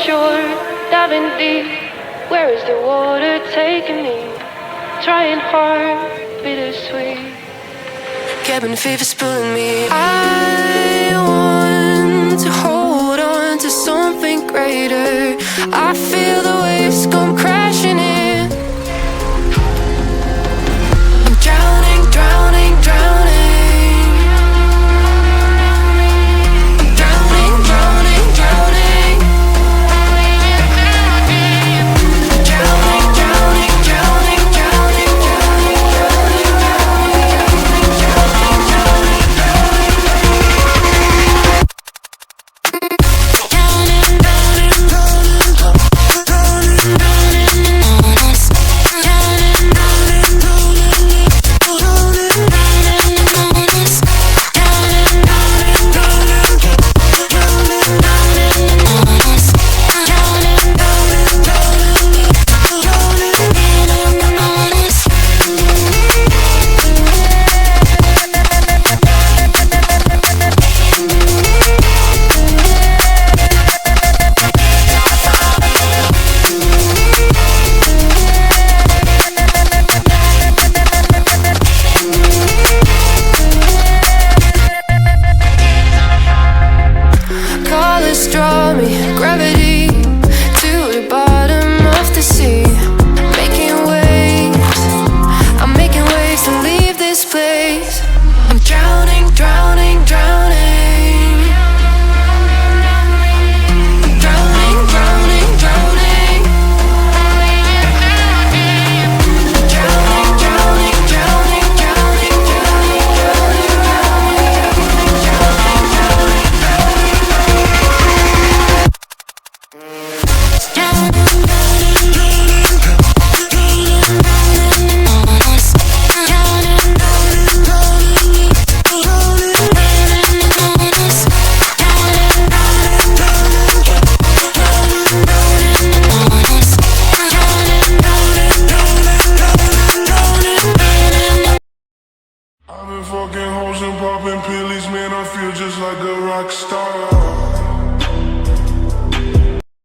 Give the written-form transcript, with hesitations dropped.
shore, diving deep. Where is the water taking me? Trying hard, bittersweet. Cabin fever's pulling me. I want to hold on to something greater. I feel the waves come crashing in. I'm drowning, drowning, drowning. Draw me, gravity to the bottom of the sea. Making waves, I'm making waves to leave this place. I'm drowning, drowning, drowning. Drowning, drowning, drowning. Drowning, drowning, drowning, drowning, drowning, I've been fucking hoes and popping pillies, man, I feel just like a rock star.